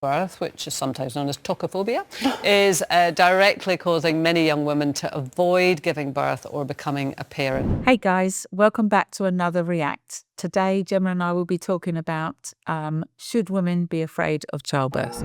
Childbirth, which is sometimes known as tokophobia, is directly causing many young women to avoid giving birth or becoming a parent. Hey guys, welcome back to another React. Today, Gemma and I will be talking about should women be afraid of childbirth?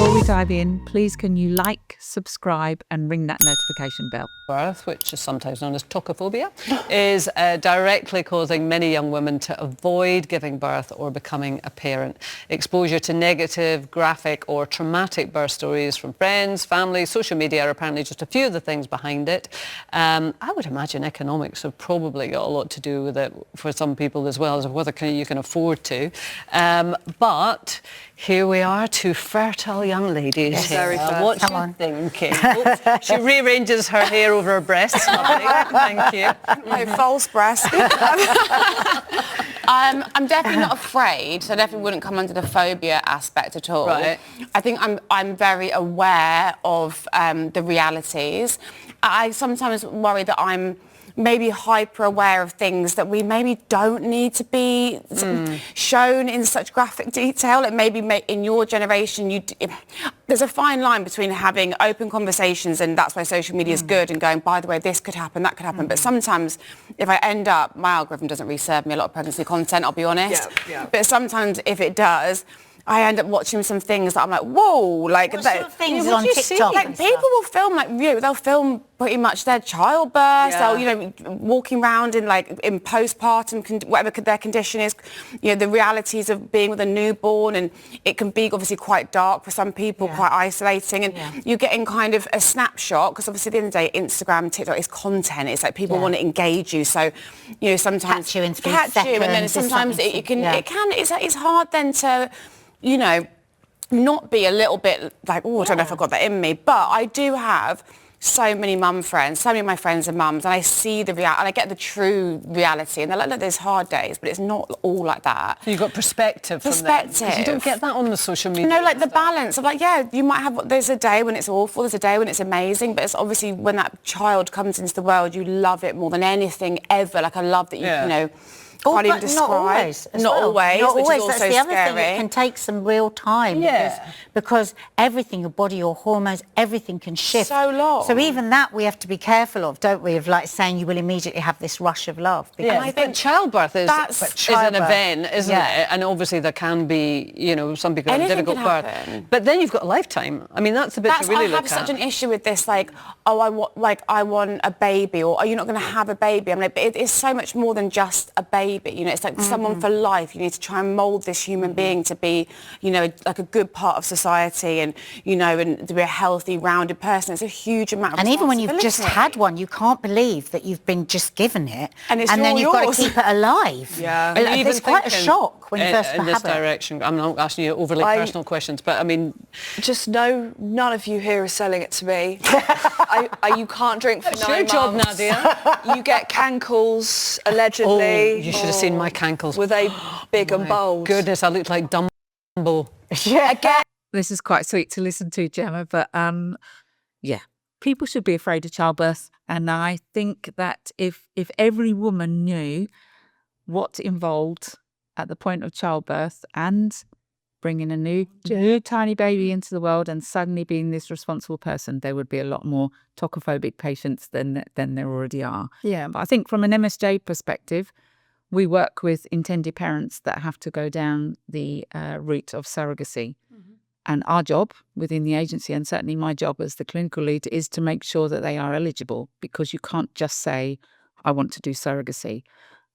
Before we dive in, please can you like, subscribe and ring that notification bell. Birth, which is sometimes known as tokophobia, is directly causing many young women to avoid giving birth or becoming a parent. Exposure to negative, graphic or traumatic birth stories from friends, family, social media are apparently just a few of the things behind it. I would imagine economics have probably got a lot to do with it for some people as well as whether you can afford to. But here we are, two fertile young ladies. Yes, here. very fertile. What's you thinking? Oops, she rearranges her hair over her breasts. Lovely. Thank you. No, false breast. I'm definitely not afraid, so I definitely wouldn't come under the phobia aspect at all. Right. I think I'm very aware of the realities. I sometimes worry that I'm maybe hyper aware of things that we maybe don't need to be shown in such graphic detail. It maybe in your generation, there's a fine line between having open conversations, and that's why social media is good, and going, by the way, this could happen, that could happen. But sometimes if I end up, my algorithm doesn't really serve me a lot of pregnancy content, I'll be honest. Yeah. But sometimes if it does, I end up watching some things that I'm like, whoa, like What sort of things what on do you TikTok see? Like and people stuff? will film they'll film pretty much their childbirth. Yeah. They'll walking around in postpartum, whatever their condition is. The realities of being with a newborn, and it can be obviously quite dark for some people, quite isolating, and you're getting kind of a snapshot because obviously at the end of the day, Instagram, TikTok is content. It's like people want to engage you, so sometimes Catch you in 3 and then seconds, sometimes it's it's hard then to not be a little bit like, oh, I don't know if I've got that in me. But I do have so many mum friends, so many of my friends are mums, and I see the reality, and I get the true reality. And they're like, look, there's hard days, but it's not all like that. So you've got perspective from them. 'Cause you don't get that on the social media. Like the balance of you might have, there's a day when it's awful, there's a day when it's amazing, but it's obviously when that child comes into the world, you love it more than anything ever. Like I love that can't even describe. Not always. Not always. Not which always. Is That's also the other scary. thing. It can take some real time. Because everything, your body, your hormones, everything can shift. So long. So even that we have to be careful of, don't we? Of like saying you will immediately have this rush of love. Yeah, I think childbirth is an event, isn't Yeah. it? And obviously there can be, some people have Anything difficult can birth. happen. But then you've got a lifetime. I mean, that's the bit to really look at. I have such an issue with this, I want a baby, or are you not going to have a baby? I'm like, but it is so much more than just a baby. It's like someone for life. You need to try and mould this human being to be, like a good part of society, and and to be a healthy, rounded person. It's a huge amount of And even when you've just responsibility. had one, you can't believe that you've been just given it, And it's then you've got yours. to keep it alive. Yeah. Are you It's even quite a thinking shock when you first in have this it. direction? I'm not asking you overly personal questions, but I mean, Just know none of you here are selling it to me. You can't drink for it's 9 your job, months. Nadia. You get cankles, allegedly. You should have seen my cankles. Were they big and My bold? Goodness, I looked like Dumbo. Yeah. This is quite sweet to listen to, Gemma, but people should be afraid of childbirth. And I think that if every woman knew what's involved at the point of childbirth and bringing a new tiny baby into the world and suddenly being this responsible person, there would be a lot more tokophobic patients than there already are. Yeah. But I think from an MSJ perspective, we work with intended parents that have to go down the route of surrogacy. And our job within the agency, and certainly my job as the clinical lead, is to make sure that they are eligible, because you can't just say, I want to do surrogacy.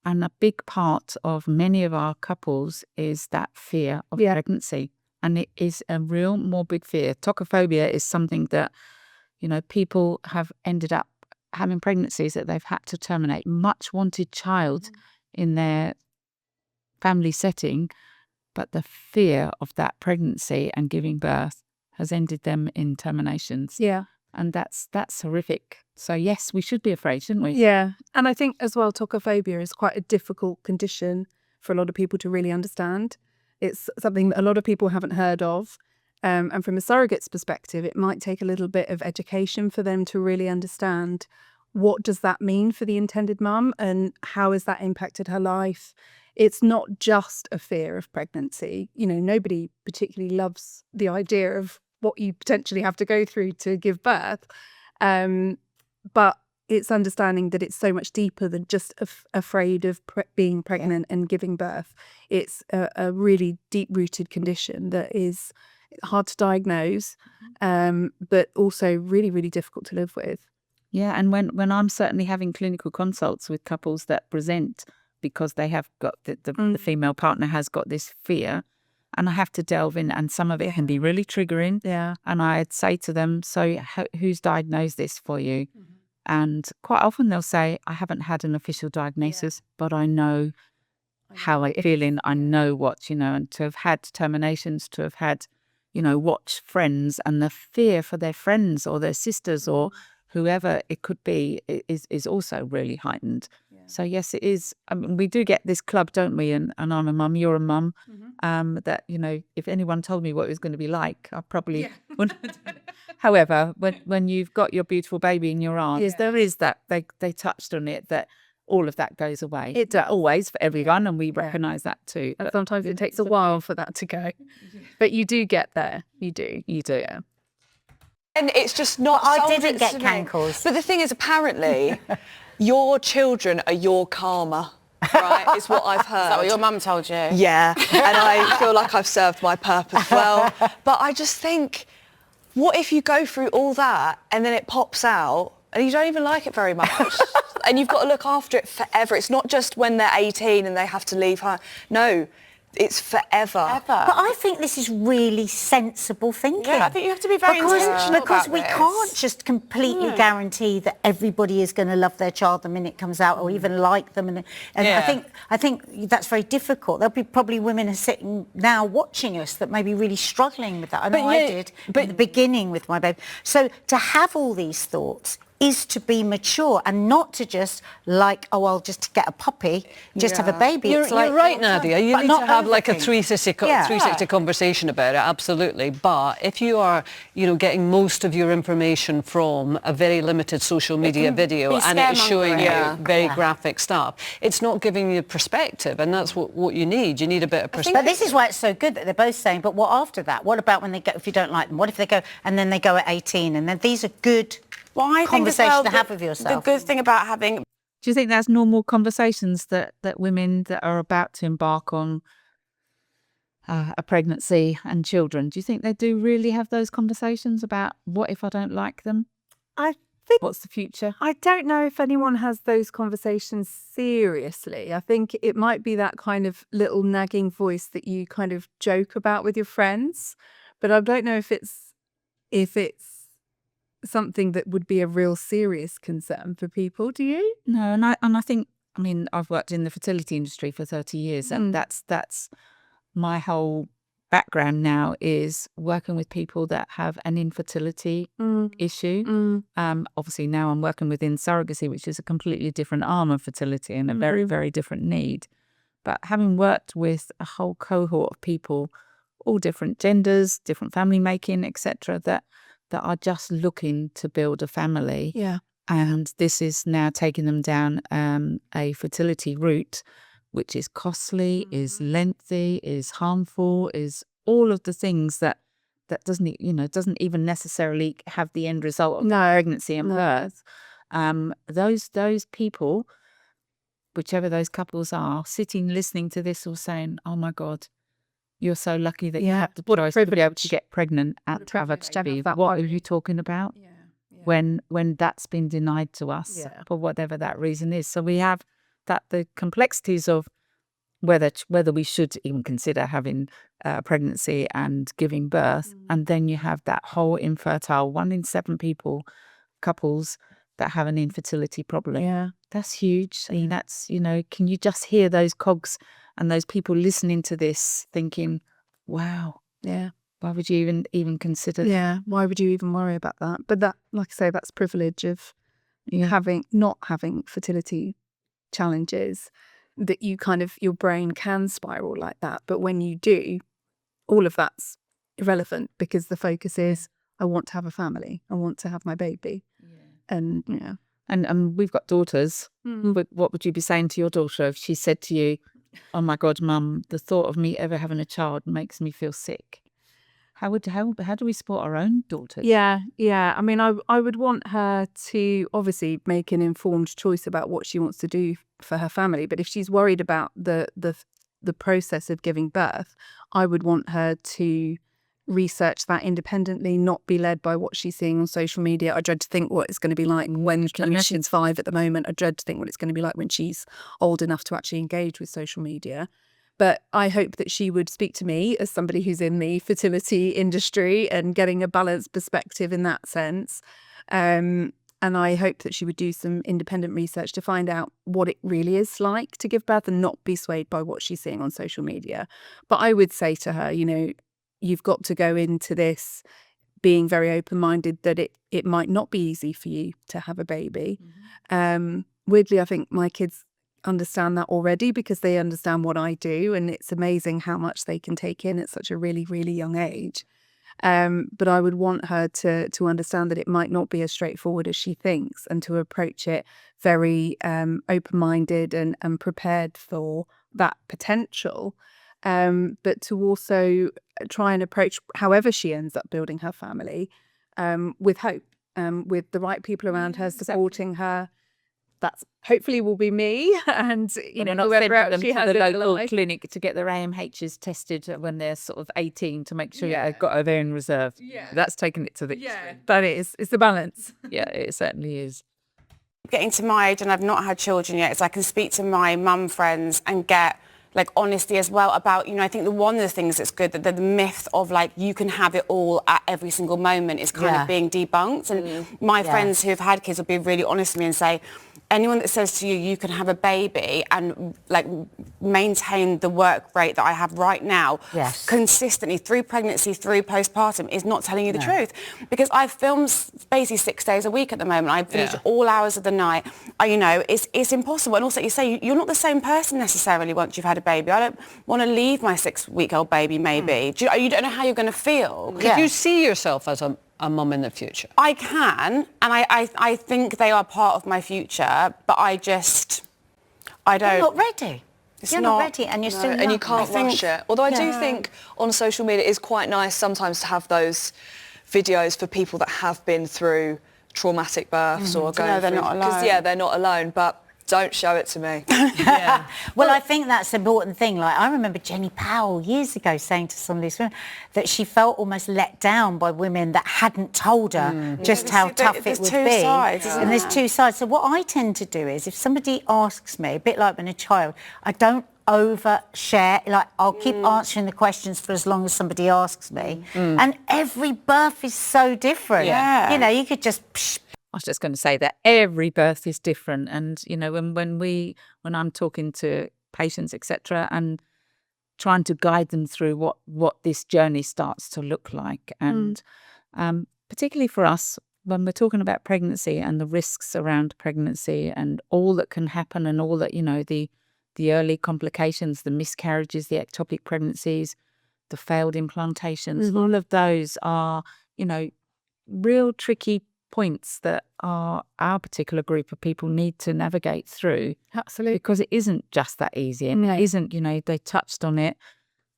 And a big part of many of our couples is that fear of pregnancy. And it is a real morbid fear. Tokophobia is something that, people have ended up having pregnancies that they've had to terminate. Much wanted child in their family setting, but the fear of that pregnancy and giving birth has ended them in terminations. Yeah. And that's horrific. So yes, we should be afraid, shouldn't we? Yeah. And I think as well, tokophobia is quite a difficult condition for a lot of people to really understand. It's something that a lot of people haven't heard of. And from a surrogate's perspective, it might take a little bit of education for them to really understand what does that mean for the intended mum and how has that impacted her life. It's not just a fear of pregnancy. You know, nobody particularly loves the idea of what you potentially have to go through to give birth. But it's understanding that it's so much deeper than just afraid of being pregnant and giving birth. It's a really deep-rooted condition that is hard to diagnose, but also really, really difficult to live with. Yeah, and when I'm certainly having clinical consults with couples that present because they have got the female partner has got this fear, and I have to delve in, and some of it can be really triggering. Yeah. And I'd say to them, so who's diagnosed this for you? And quite often they'll say, I haven't had an official diagnosis, but I know how I'm feeling. I know what, and to have had terminations, to have had, watch friends, and the fear for their friends or their sisters or whoever it could be is also really heightened. So yes, it is. I mean, we do get this club, don't we? And I'm a mum, you're a mum. That, if anyone told me what it was going to be like, I probably wouldn't. However, when you've got your beautiful baby in your arms, there is that, they touched on it, that all of that goes away. It does always for everyone, and we recognise that too. And sometimes it takes a while for that to go. But you do get there. You do. Yeah. And it's just not. I didn't get cankles. But the thing is, apparently, your children are your karma. Right, is what I've heard. Is that what your mum told you? Yeah, and I feel like I've served my purpose well. But I just think, what if you go through all that and then it pops out and you don't even like it very much? And you've got to look after it forever. It's not just when they're 18 and they have to leave home. No, it's forever. But I think this is really sensible thinking. Yeah, I think you have to be very intentional because about we this. can't just completely guarantee that everybody is going to love their child the minute it comes out, or even like them. And I think that's very difficult. There'll be probably women who are sitting now watching us that may be really struggling with that. I know I did in the beginning with my baby. So to have all these thoughts is to be mature and not to just I'll just get a puppy, just have a baby. You're right, Nadia. You need to have like a 360 conversation about it, absolutely. But if you are, getting most of your information from a very limited social media video and it's showing you very graphic stuff, it's not giving you perspective, and that's what you need. You need a bit of perspective. But this is why it's so good that they're both saying, but what after that? What about when they go, if you don't like them? What if they go and then they go at 18? And then these are good conversation to have with yourself. The good thing about having... Do you think that's normal conversations that women that are about to embark on a pregnancy and children, do you think they do really have those conversations about what if I don't like them? I think... What's the future? I don't know if anyone has those conversations seriously. I think it might be that kind of little nagging voice that you kind of joke about with your friends, but I don't know if it's something that would be a real serious concern for people. Do you? No, and I think, I've worked in the fertility industry for 30 years, and that's my whole background now, is working with people that have an infertility issue. Obviously now I'm working within surrogacy, which is a completely different arm of fertility and a very, very different need. But having worked with a whole cohort of people, all different genders, different family making, etc., that are just looking to build a family. Yeah. And this is now taking them down a fertility route, which is costly, is lengthy, is harmful, is all of the things that doesn't even necessarily have the end result of pregnancy and birth. Those people, whichever those couples are, sitting listening to this or saying, oh my God, you're so lucky that you have the choice to be able to get pregnant and to have a baby. What are you talking about? When that's been denied to us for whatever that reason is. So we have the complexities of whether we should even consider having pregnancy and giving birth, and then you have that whole infertile 1 in 7 couples that have an infertility problem. Yeah, that's huge. I mean, that's can you just hear those cogs and those people listening to this thinking, wow, why would you even consider that? Yeah, why would you even worry about that? But that, like I say, that's privilege of not having fertility challenges, that you kind of, your brain can spiral like that. But when you do, all of that's irrelevant because the focus is I want to have a family. I want to have my baby. And And we've got daughters. But what would you be saying to your daughter if she said to you, "Oh my God, Mum, the thought of me ever having a child makes me feel sick"? How do we support our own daughters? Yeah. I mean, I would want her to obviously make an informed choice about what she wants to do for her family. But if she's worried about the process of giving birth, I would want her to research that independently, not be led by what she's seeing on social media. I dread to think what it's going to be like when she's 5 at the moment. I dread to think what it's going to be like when she's old enough to actually engage with social media. But I hope that she would speak to me as somebody who's in the fertility industry and getting a balanced perspective in that sense. And I hope that she would do some independent research to find out what it really is like to give birth and not be swayed by what she's seeing on social media. But I would say to her, you've got to go into this being very open-minded that it might not be easy for you to have a baby. Weirdly, I think my kids understand that already because they understand what I do, and it's amazing how much they can take in at such a really, really young age. But I would want her to understand that it might not be as straightforward as she thinks, and to approach it very open-minded and prepared for that potential. But to also try and approach however she ends up building her family with hope, with the right people around her supporting her. That's hopefully will be me, and not whoever send them else she to has the in her local life. clinic to get their AMHs tested when they're sort of 18 to make sure they've got ovarian reserve. That's taking it to the extreme. But it's a balance. Yeah, it certainly is. Getting to my age and I've not had children yet, is I can speak to my mum friends and get honesty as well about, I think one of the things that's good, that the myth of you can have it all at every single moment is kind of being debunked. And my friends who have had kids will be really honest with me and say, anyone that says to you, you can have a baby and maintain the work rate that I have right now consistently through pregnancy, through postpartum, is not telling you the truth. Because I film basically 6 days a week at the moment. I finish all hours of the night. It's impossible. And also you say you're not the same person necessarily once you've had a baby. I don't want to leave my 6-week-old baby maybe. You don't know how you're going to feel. Could you see yourself as a mum in the future? I can, and I think they are part of my future, but I don't. You're not ready. You're not ready, and you're still young. And you can't rush it. Although I do think on social media it is quite nice sometimes to have those videos for people that have been through traumatic births or going they're through... not alone. Because, they're not alone, but don't show it to me. Well, I think that's an important thing. I remember Jenny Powell years ago saying to some of these women that she felt almost let down by women that hadn't told her just how tough it would be. Sides, and there's two sides. So what I tend to do is, if somebody asks me, a bit like when a child, I don't overshare. I'll keep answering the questions for as long as somebody asks me. And every birth is so different. You could just... I was just going to say that every birth is different, and when I'm talking to patients, etc., and trying to guide them through what this journey starts to look like, and particularly for us when we're talking about pregnancy and the risks around pregnancy and all that can happen, and all that the early complications, the miscarriages, the ectopic pregnancies, the failed implantations, all of those are real tricky points that our particular group of people need to navigate through. Absolutely. Because it isn't just that easy, and it isn't, they touched on it.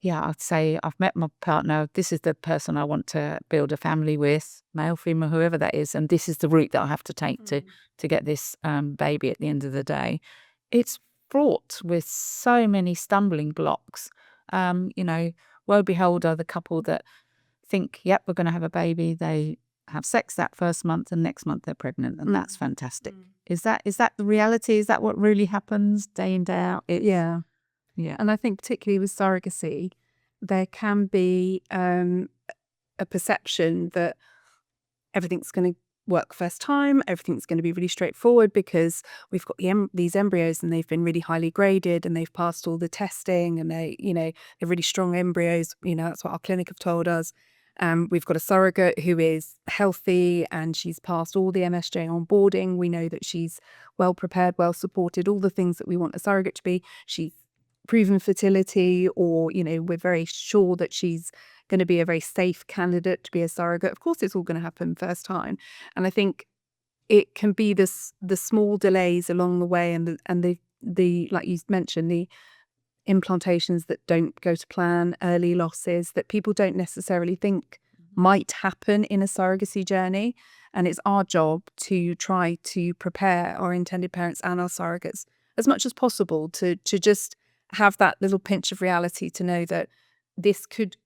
I'd say I've met my partner, this is the person I want to build a family with, male, female, whoever that is, and this is the route that I have to take to get this baby at the end of the day. It's fraught with so many stumbling blocks. Woe beholder the couple that think, yep, we're going to have a baby, they have sex that first month and next month they're pregnant, and that's fantastic. Is that the reality? Is that what really happens day in, day out? Yeah. And I think particularly with surrogacy, there can be a perception that everything's going to work first time, everything's going to be really straightforward because we've got these embryos and they've been really highly graded and they've passed all the testing, and they're really strong embryos. That's what our clinic have told us. We've got a surrogate who is healthy and she's passed all the MSJ onboarding. We know that she's well prepared, well supported, all the things that we want a surrogate to be. She's proven fertility, or, we're very sure that she's going to be a very safe candidate to be a surrogate. Of course, it's all going to happen first time. And I think it can be the small delays along the way and the like you mentioned, the implantations that don't go to plan, early losses that people don't necessarily think might happen in a surrogacy journey. And it's our job to try to prepare our intended parents and our surrogates as much as possible to just have that little pinch of reality to know that this could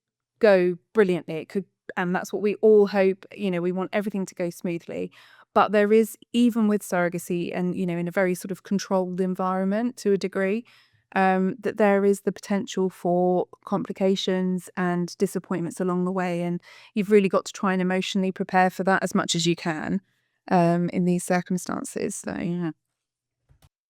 go brilliantly. It could, and that's what we all hope. We want everything to go smoothly. But there is, even with surrogacy and, in a very sort of controlled environment to a degree, that there is the potential for complications and disappointments along the way. And you've really got to try and emotionally prepare for that as much as you can in these circumstances. So, yeah.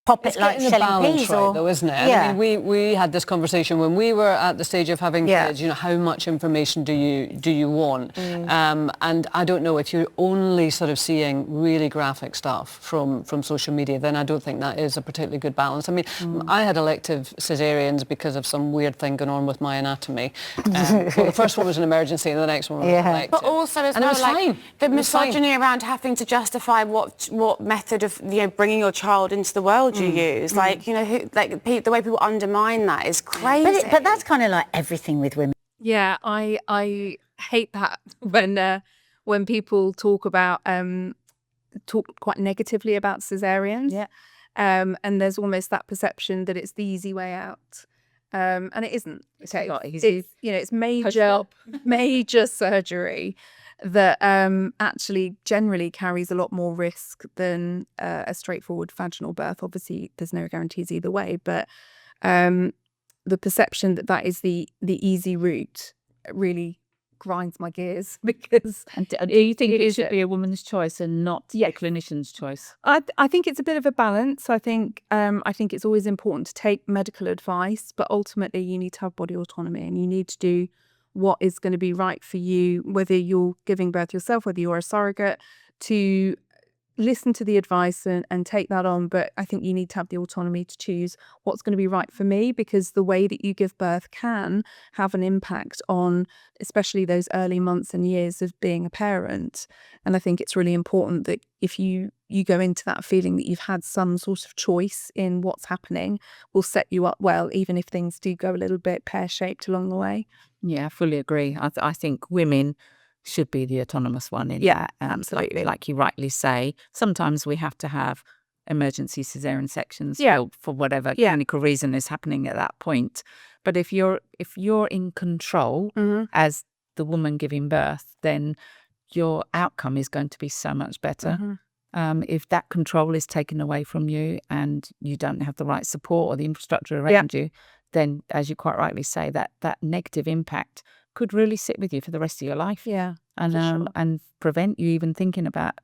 Pop It's it like getting the shelling balance peas, right, or though, isn't it? Yeah. I mean, we had this conversation when we were at the stage of having kids. How much information do you want? And I don't know, if you're only sort of seeing really graphic stuff from social media, then I don't think that is a particularly good balance. I mean, I had elective cesareans because of some weird thing going on with my anatomy. Well, the first one was an emergency, and the next one was elective. But also as and well, it was like fine. the It was fine. misogyny around having to justify what method of bringing your child into the world you use, like the way people undermine that is crazy. But that's kind of like everything with women. Yeah, I hate that when people talk quite negatively about cesareans. Yeah. And there's almost that perception that it's the easy way out. And it isn't. Okay. not easy. It's major surgery that actually generally carries a lot more risk than a straightforward vaginal birth. Obviously, there's no guarantees either way, but the perception that is the easy route really grinds my gears because. And do you think it should be a woman's choice and not a clinician's choice? I think it's a bit of a balance. I think it's always important to take medical advice, but ultimately you need to have body autonomy and you need to do what is going to be right for you, whether you're giving birth yourself, whether you're a surrogate, to listen to the advice and take that on. But I think you need to have the autonomy to choose what's going to be right for me, because the way that you give birth can have an impact on especially those early months and years of being a parent. And I think it's really important that if you go into that feeling that you've had some sort of choice in what's happening, will set you up well, even if things do go a little bit pear-shaped along the way. Yeah, I fully agree. I think women should be the autonomous one in that. Absolutely. Like you rightly say, sometimes we have to have emergency cesarean sections for whatever clinical reason is happening at that point. But if you're in control as the woman giving birth, then your outcome is going to be so much better. If that control is taken away from you and you don't have the right support or the infrastructure around you, then, as you quite rightly say, that negative impact could really sit with you for the rest of your life. Yeah, and prevent you even thinking about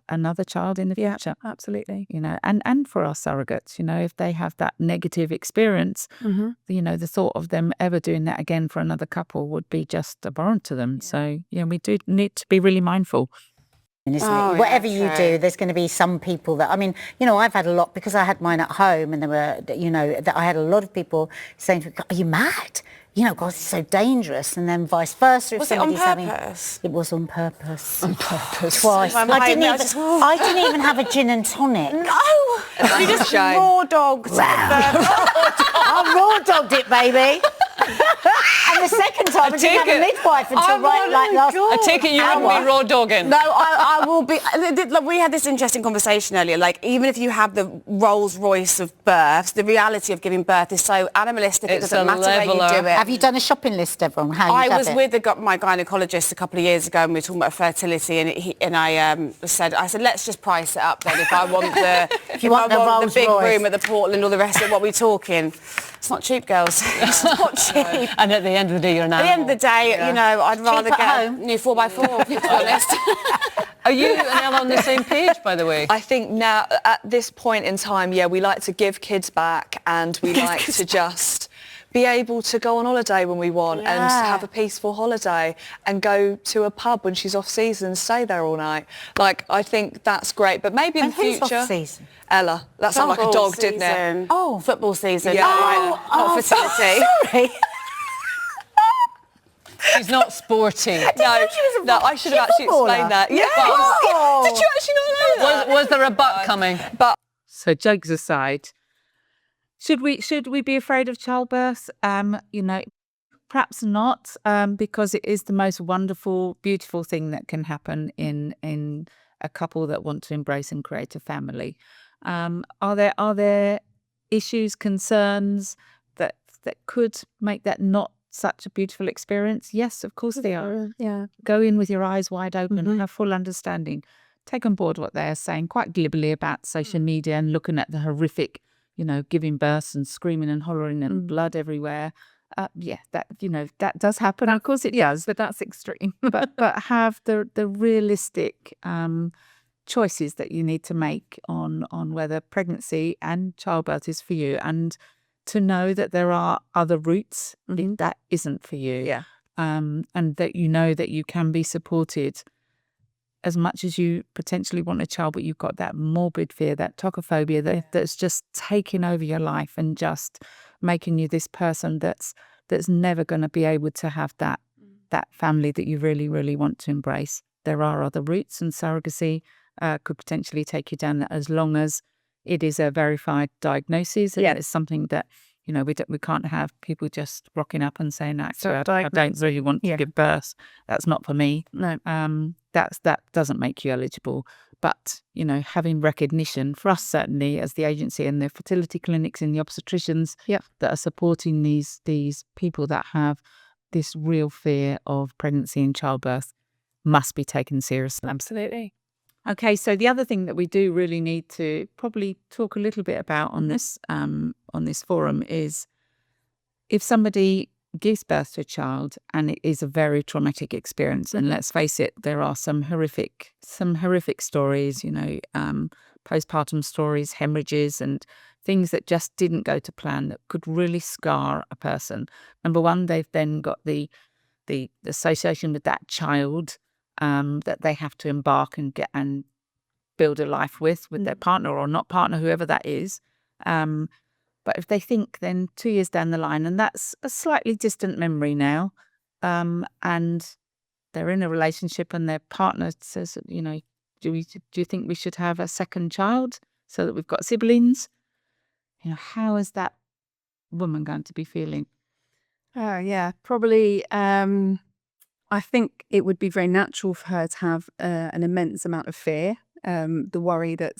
another child in the future. Absolutely. And for our surrogates, if they have that negative experience, the thought of them ever doing that again for another couple would be just abhorrent to them. So, we do need to be really mindful. Isn't it? Whatever you do, there's going to be some people that, I've had a lot, because I had mine at home, and there were, that I had a lot of people saying to me, "Are you mad? God, it's so dangerous." And then vice versa. Was it on purpose? It was on purpose. On purpose. Twice. I didn't even have a gin and tonic. No! You just raw dogged. I raw dogged it, baby. And the second time I didn't have a midwife until last. I take it you wouldn't be raw dogging. No, I will be. Look, we had this interesting conversation earlier. Like, even if you have the Rolls Royce of births, the reality of giving birth is so animalistic. It doesn't matter where you do it. Have you done a shopping list, ever, on how you I was with my gynaecologist a couple of years ago, and we were talking about fertility, and I said, let's just price it up then. If I want the big room at the Portland or the rest of what we're talking. It's not cheap, girls. It's not cheap. And at the end of the day, you're an animal. At the end of the day, I'd rather get a new 4x4, to be honest. Are you and Ella on the same page, by the way? I think now, at this point in time, we like to give kids back, and we like to just be able to go on holiday when we want and have a peaceful holiday and go to a pub when she's off season and stay there all night. Like, I think that's great. But maybe in the future... Who's off season? Ella. That sounded like a dog, didn't it? Oh, football season. Yeah. Not fertility. Sorry. She's not sporty. No, I should have actually explained that. Yeah. Did you actually not know that? Was there a butt coming? But So jokes aside, should we be afraid of childbirth? Perhaps not, because it is the most wonderful, beautiful thing that can happen in a couple that want to embrace and create a family. Are there issues, concerns that could make that not such a beautiful experience? Yes, of course they are. Yeah. Go in with your eyes wide open, have full understanding. Take on board what they're saying quite glibly about social media and looking at the horrific, giving birth and screaming and hollering and blood everywhere. That does happen. Of course it does, but that's extreme. but have the realistic choices that you need to make on whether pregnancy and childbirth is for you, and to know that there are other routes if that isn't for you. Yeah. And that that you can be supported as much as you potentially want a child, but you've got that morbid fear, that tokophobia that's just taking over your life and just making you this person that's never going to be able to have that family that you really, really want to embrace. There are other routes, and surrogacy could potentially take you down that, as long as it is a verified diagnosis. And it's something that we can't have people just rocking up and saying, actually, I don't really want to give birth. That's not for me. No. That doesn't make you eligible. But, having recognition for us, certainly as the agency and the fertility clinics and the obstetricians that are supporting these people that have this real fear of pregnancy and childbirth, must be taken seriously. Absolutely. Okay, so the other thing that we do really need to probably talk a little bit about on this forum is, if somebody gives birth to a child and it is a very traumatic experience, and let's face it, there are some horrific stories, postpartum stories, hemorrhages and things that just didn't go to plan that could really scar a person. Number one, they've then got the association with that child that they have to embark and get and build a life with their partner or not partner, whoever that is. But if they think then 2 years down the line, and that's a slightly distant memory now, and they're in a relationship and their partner says, do you think we should have a second child so that we've got siblings? How is that woman going to be feeling? Oh, yeah, probably. I think it would be very natural for her to have an immense amount of fear, the worry that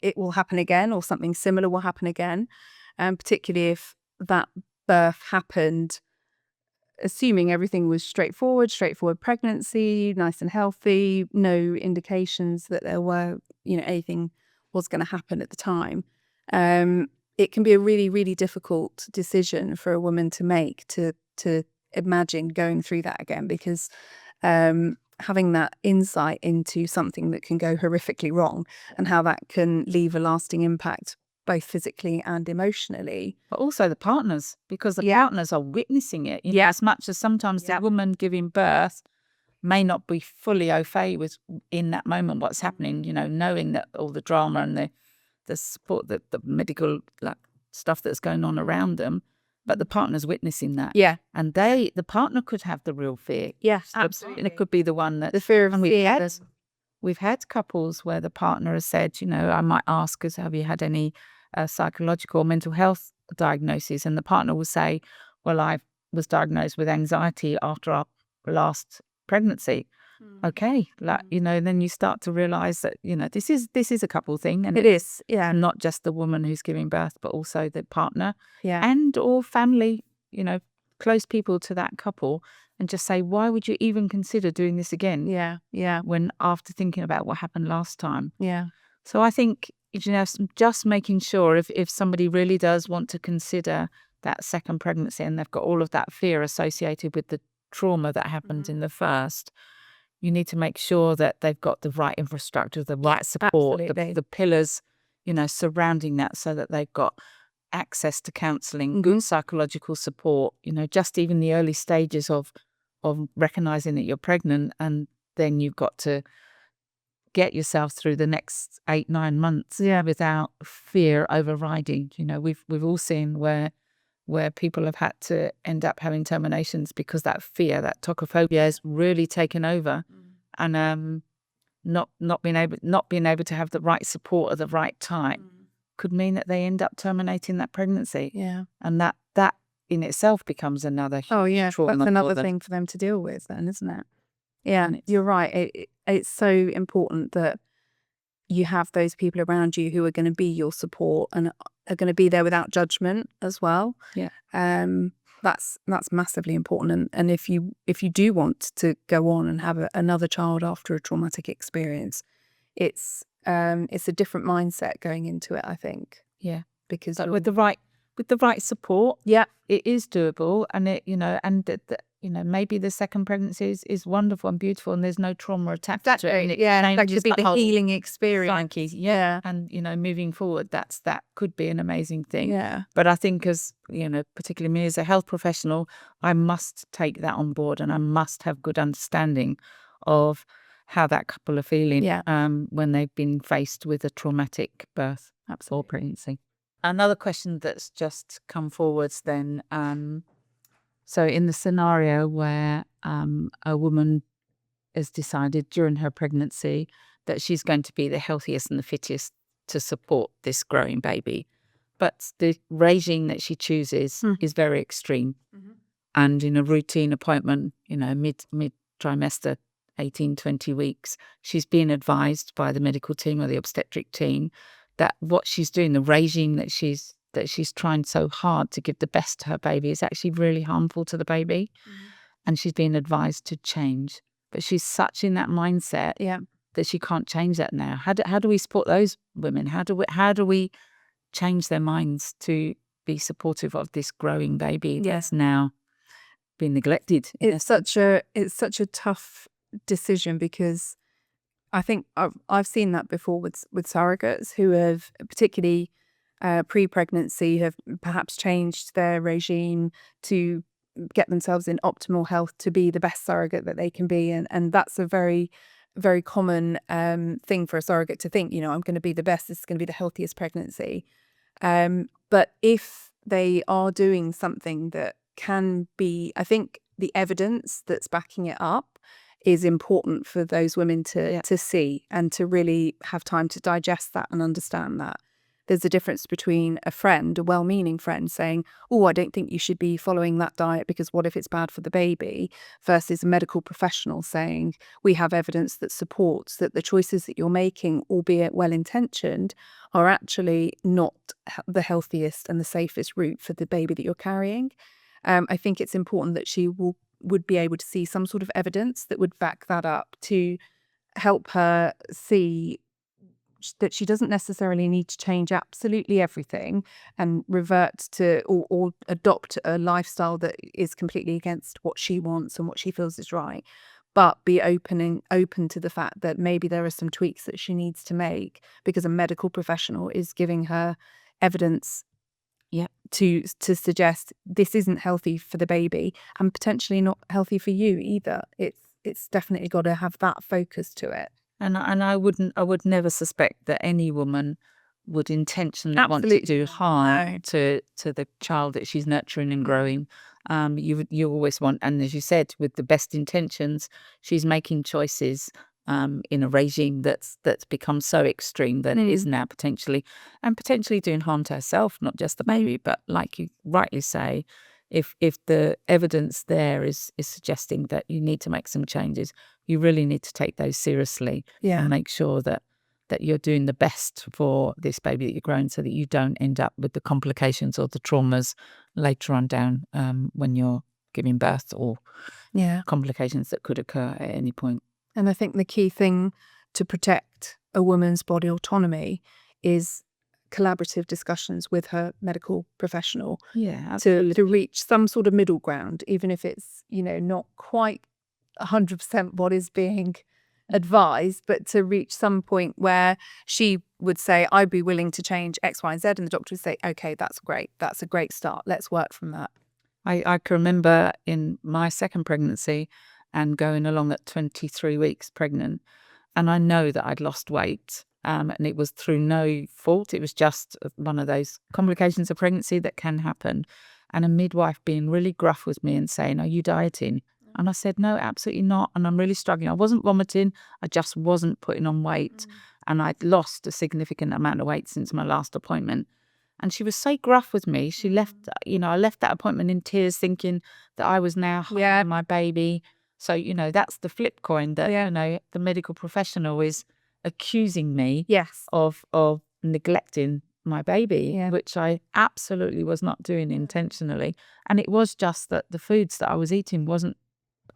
it will happen again or something similar will happen again, particularly if that birth happened, assuming everything was straightforward pregnancy, nice and healthy, no indications that there were, anything was going to happen at the time. It can be a really, really difficult decision for a woman to make, to imagine going through that again, because having that insight into something that can go horrifically wrong and how that can leave a lasting impact both physically and emotionally. But also the partners, because the partners are witnessing it. As much as sometimes the woman giving birth may not be fully au fait with in that moment what's happening, knowing that all the drama and the support, the medical stuff that's going on around them. But the partner's witnessing that. Yeah. And the partner could have the real fear. Yes, absolutely. And it could be the one that... The fear of fear. We've had couples where the partner has said, I might ask us, have you had any psychological or mental health diagnoses? And the partner will say, well, I was diagnosed with anxiety after our last pregnancy. Okay, then you start to realise that this is a couple thing, and it is, not just the woman who's giving birth, but also the partner, and or family, close people to that couple, and just say, why would you even consider doing this again? When after thinking about what happened last time. So I think just making sure if somebody really does want to consider that second pregnancy and they've got all of that fear associated with the trauma that happened in the first. You need to make sure that they've got the right infrastructure, the right support, the pillars, surrounding that, so that they've got access to counselling, good psychological support, just even the early stages of recognising that you're pregnant, and then you've got to get yourself through the next 8-9 months without fear overriding. We've all seen where where people have had to end up having terminations because that fear, that tokophobia, has really taken over, and not being able to have the right support at the right time could mean that they end up terminating that pregnancy. Yeah. And that in itself becomes another huge trauma. That's another thing for them to deal with then, isn't it? Yeah, you're right. It's so important that you have those people around you who are going to be your support and are going to be there without judgment as well. Yeah. That's massively important. And if you do want to go on and have another child after a traumatic experience, it's a different mindset going into it, I think. Yeah. Because but with the right support, yeah, it is doable, and maybe the second pregnancy is wonderful and beautiful, and there's no trauma attached to it. And that could be the healing experience. Psyche, yeah. And moving forward, that could be an amazing thing. Yeah. But I think, as particularly me as a health professional, I must take that on board, and I must have good understanding of how that couple are feeling when they've been faced with a traumatic birth or pregnancy. Another question that's just come forwards then. So in the scenario where a woman has decided during her pregnancy that she's going to be the healthiest and the fittest to support this growing baby, but the regime that she chooses is very extreme. And in a routine appointment, mid-trimester, 18, 20 weeks, she's being advised by the medical team or the obstetric team that what she's doing, the regime that she's trying so hard to give the best to her baby, is actually really harmful to the baby. And she's being advised to change. But she's such in that mindset that she can't change that now. How do we support those women? How do we change their minds to be supportive of this growing baby that's now been neglected? It's such a tough decision, because I think I've seen that before with surrogates who have, particularly pre-pregnancy, have perhaps changed their regime to get themselves in optimal health to be the best surrogate that they can be, and that's a very, very common thing for a surrogate to think. I'm going to be the best. This is going to be the healthiest pregnancy. But if they are doing something that can be, I think the evidence that's backing it up is important for those women to see and to really have time to digest that and understand that. There's a difference between a friend, a well-meaning friend, saying, oh, I don't think you should be following that diet because what if it's bad for the baby, versus a medical professional saying, we have evidence that supports that the choices that you're making, albeit well-intentioned, are actually not the healthiest and the safest route for the baby that you're carrying. I think it's important that she would be able to see some sort of evidence that would back that up, to help her see that she doesn't necessarily need to change absolutely everything and revert to or adopt a lifestyle that is completely against what she wants and what she feels is right, but be open to the fact that maybe there are some tweaks that she needs to make because a medical professional is giving her evidence to suggest this isn't healthy for the baby and potentially not healthy for you either. It's definitely got to have that focus to it. And I would never suspect that any woman would intentionally want to do harm to the child that she's nurturing and growing. You always want, and as you said, with the best intentions, she's making choices in a regime that's become so extreme that it is now potentially doing harm to herself, not just the baby. But like you rightly say, if the evidence there is suggesting that you need to make some changes, you really need to take those seriously and make sure that you're doing the best for this baby that you're growing, so that you don't end up with the complications or the traumas later on down when you're giving birth, or complications that could occur at any point. And I think the key thing to protect a woman's body autonomy is collaborative discussions with her medical professional to reach some sort of middle ground, even if it's, not quite 100% what is being advised, but to reach some point where she would say, I'd be willing to change X, Y, and Z, and the doctor would say, okay, that's great. That's a great start. Let's work from that. I can remember in my second pregnancy and going along at 23 weeks pregnant, and I know that I'd lost weight, and it was through no fault. It was just one of those complications of pregnancy that can happen. and a midwife being really gruff with me and saying, "Are you dieting?" And I said, "No, absolutely not. And I'm really struggling. I wasn't vomiting. I just wasn't putting on weight. And I'd lost a significant amount of weight since my last appointment." And she was so gruff with me. She left, I left that appointment in tears thinking that I was now harming my baby. So, that's the flip coin that, the medical professional is accusing me of neglecting my baby, which I absolutely was not doing intentionally. And it was just that the foods that I was eating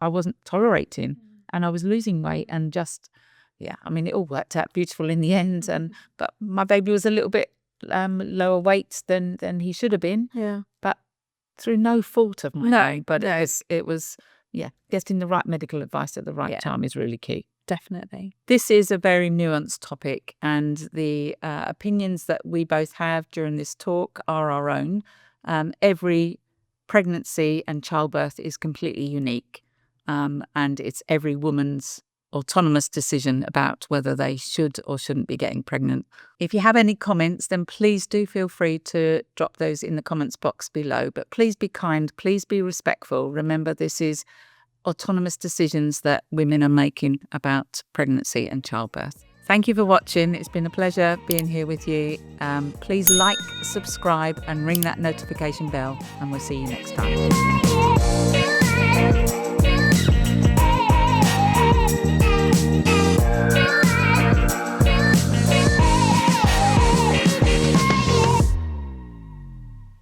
I wasn't tolerating, and I was losing weight, and just, it all worked out beautiful in the end. But my baby was a little bit lower weight than he should have been. Yeah. But through no fault of my own. But it was, getting the right medical advice at the right time is really key. Definitely. This is a very nuanced topic, and the opinions that we both have during this talk are our own. Every pregnancy and childbirth is completely unique, and it's every woman's autonomous decision about whether they should or shouldn't be getting pregnant. If you have any comments, then please do feel free to drop those in the comments box below. But please be kind, please be respectful. Remember, this is autonomous decisions that women are making about pregnancy and childbirth. Thank you for watching. It's been a pleasure being here with you. Please like, subscribe, and ring that notification bell, and we'll see you next time.